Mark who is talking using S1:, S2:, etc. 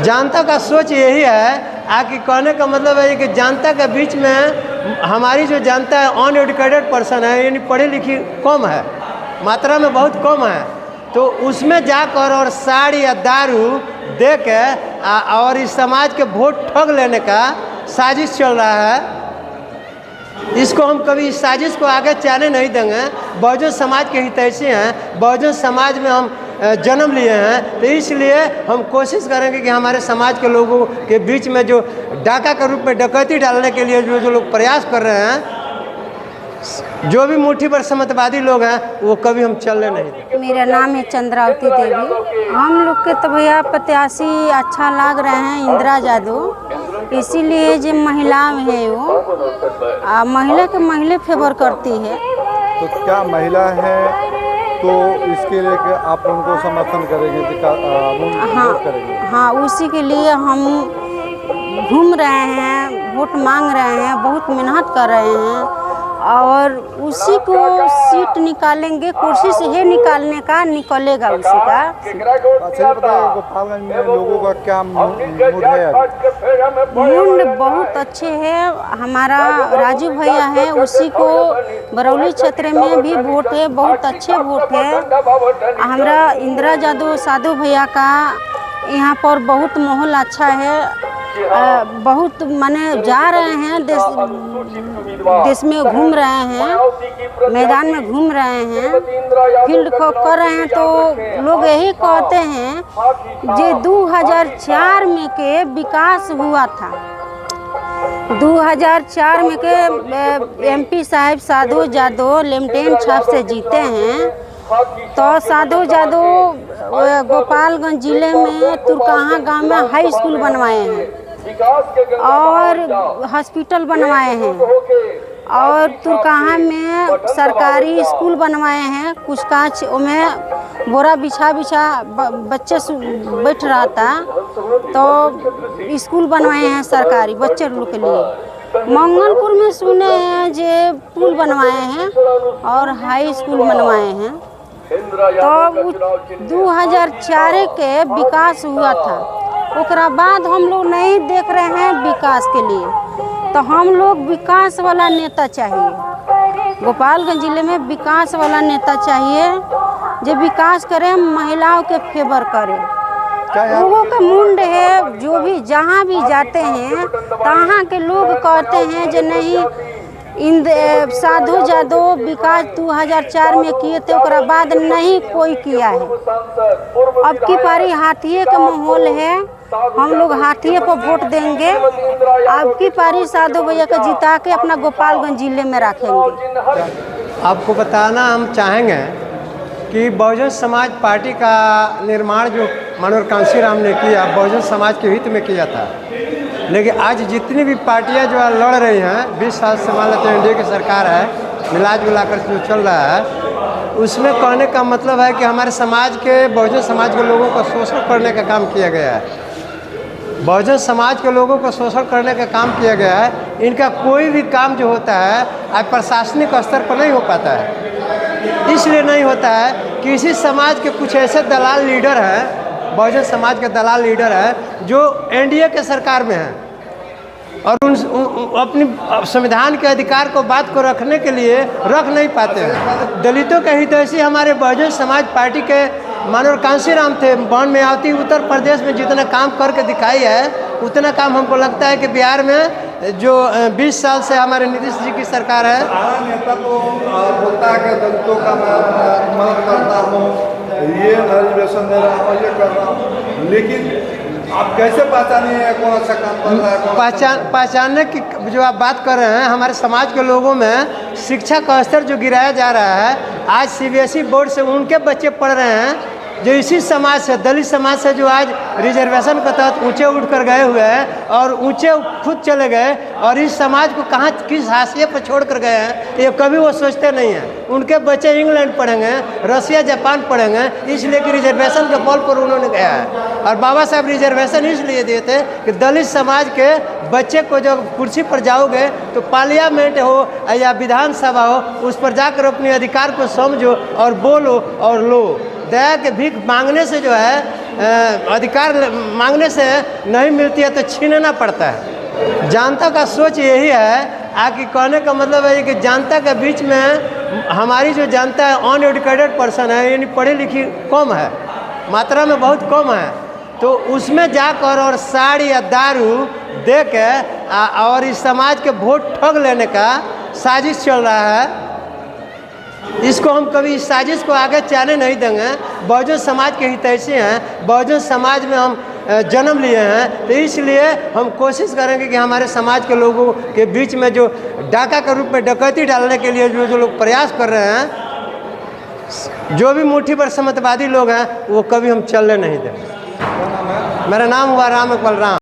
S1: जनता का सोच यही है कि कहने का मतलब है कि जनता के बीच में हमारी जो जनता है अनएडुकेटेड पर्सन है, यानी पढ़ी लिखी कम है, मात्रा में बहुत कम है, तो उसमें जाकर और साड़ी या दारू दे के और इस समाज के वोट ठग लेने का साजिश चल रहा है। इसको हम कभी इस साजिश को आगे चलने नहीं देंगे। बहुजन समाज के हितैषी हैं, बहुजन समाज में हम जन्म लिए हैं, तो इसलिए हम कोशिश करेंगे कि हमारे समाज के लोगों के बीच में जो डाका के रूप में डकैती डालने के लिए जो लोग प्रयास कर रहे हैं, जो भी मुट्ठी भर समतवादी लोग हैं, वो कभी हम चलने नहीं देंगे।
S2: मेरा नाम है चंद्रावती देवी। हम लोग के तो भैया प्रत्याशी अच्छा लग रहे हैं इंदिरा यादव, इसीलिए जो महिला है वो महिला फेवर करती है।
S3: तो क्या महिला है तो इसके लिए कि आप उनको समर्थन करेंगे?
S2: हाँ, उसी के लिए हम घूम रहे हैं, वोट मांग रहे हैं, बहुत मेहनत कर रहे हैं और उसी को सीट निकालेंगे, कोशिश है निकालने का, निकलेगा उसी का।
S3: अच्छा, बताइए गोपालगंज में लोगों का क्या मूड है?
S2: मूड बहुत अच्छे है। हमारा राजू भैया है, उसी को बरौली क्षेत्र में भी वोट है, बहुत अच्छे वोट है। हमारा इंदिरा यादव साधु भैया का यहाँ पर बहुत माहौल अच्छा है। बहुत माने जा रहे हैं, देश में घूम रहे हैं, मैदान में घूम रहे हैं, फील्ड को कर रहे हैं, तो लोग यही कहते हैं जे 2004 में के विकास हुआ था। 2004 में के एमपी साहब साधु यादव लेफ्टिनेंट छाप से जीते हैं, तो साधु यादव गोपालगंज जिले में तुरकाहा गांव में हाई स्कूल बनवाए हैं और हॉस्पिटल बनवाए हैं और तुरकाहा में सरकारी स्कूल बनवाए हैं। कुछ कांच में बोरा बिछा बच्चे बैठ रहा था, तो स्कूल बनवाए हैं सरकारी बच्चे लोग के लिए। मंगलपुर में सुने हैं जे पुल बनवाए हैं और हाई स्कूल बनवाए हैं। तो 2004 के विकास हुआ था, उसके बाद हम लोग नहीं देख रहे हैं विकास के लिए। तो हम लोग विकास वाला नेता चाहिए, गोपालगंज जिले में विकास वाला नेता चाहिए जो विकास करे, महिलाओं के फेवर करे। लोगों का मुंड है, जो भी जहाँ भी जाते हैं तहाँ के लोग कहते हैं जो नहीं साधु यादव विकास 2004 में किए थे, उसके बाद नहीं कोई किया है। अब की पारी हाथिये का माहौल है, हम लोग हाथिये पर वोट देंगे। अब की पारी साधु भैया को जिता के अपना गोपालगंज जिले में रखेंगे।
S1: आपको बताना हम चाहेंगे कि बहुजन समाज पार्टी का निर्माण जो मनोहर कांशीराम ने किया, बहुजन समाज के हित में किया था, लेकिन आज जितनी भी पार्टियां जो लड़ रही हैं, 20 साल से मान लेते हैं एनडीए की सरकार है, मिला कर जो चल रहा है, उसमें कहने का मतलब है कि हमारे समाज के, बहुजन समाज के लोगों का शोषण करने का काम किया गया है। बहुजन समाज के लोगों को शोषण करने का काम किया गया है। इनका कोई भी काम जो होता है आज प्रशासनिक स्तर पर नहीं हो पाता है। इसलिए नहीं होता है कि इसी समाज के कुछ ऐसे दलाल लीडर हैं, बहुजन समाज के दलाल लीडर हैं जो एनडीए के सरकार में हैं और अपनी संविधान के अधिकार को बात को रखने के लिए रख नहीं पाते हैं। दलितों के हितैषी हमारे बहुजन समाज पार्टी के मनोहर कांशीराम थे। वन में आती उत्तर प्रदेश में जितना काम करके दिखाई है, उतना काम हमको लगता है कि बिहार में जो 20 साल से हमारे नीतीश जी की सरकार है।
S3: नेता तो बोलता है कि दलितों का मदद करता हूँ, ये रिजर्वेशन दे रहा हूँ, ये कर रहा हूँ, लेकिन आप कैसे पहचानिए कौन सा काम कर रहा है?
S1: पहचानने की जो आप बात कर रहे हैं, हमारे समाज के लोगों में शिक्षा का स्तर जो गिराया जा रहा है, आज सीबीएसई बोर्ड से उनके बच्चे पढ़ रहे हैं जो इसी समाज से, दलित समाज से, जो आज रिजर्वेशन के तहत ऊंचे उठ कर गए हुए हैं और ऊंचे खुद चले गए और इस समाज को कहाँ किस हाशिए पर छोड़ कर गए हैं, ये कभी वो सोचते नहीं हैं। उनके बच्चे इंग्लैंड पढ़ेंगे, रसिया जापान पढ़ेंगे, इसलिए कि रिजर्वेशन के बल पर उन्होंने गया है। और बाबा साहब रिजर्वेशन इसलिए दिए थे कि दलित समाज के बच्चे को जब कुर्सी पर जाओगे तो पार्लियामेंट हो या विधानसभा हो, उस पर जाकर अपने अधिकार को समझो और बोलो और लो। दया के भीख मांगने से जो है अधिकार मांगने से नहीं मिलती है तो छीनना पड़ता है। जनता का सोच यही है कि कहने का मतलब है कि जनता के बीच में हमारी जो जनता है अनएडुकेटेड पर्सन है, यानी पढ़ी लिखी कम है, मात्रा में बहुत कम है, तो उसमें जाकर और साड़ी या दारू दे के और इस समाज के वोट ठग लेने का साजिश चल रहा है। इसको हम कभी इस साजिश को आगे चलने नहीं देंगे। बहुजन समाज के हितैषी हैं, बहुजन समाज में हम जन्म लिए हैं, तो इसलिए हम कोशिश करेंगे कि हमारे समाज के लोगों के बीच में जो डाका के रूप में डकैती डालने के लिए जो लोग प्रयास कर रहे हैं, जो भी मुट्ठी भर समतवादी लोग हैं, वो कभी हम चलने नहीं देंगे। मेरा नाम हुआ राम इकबाल राम।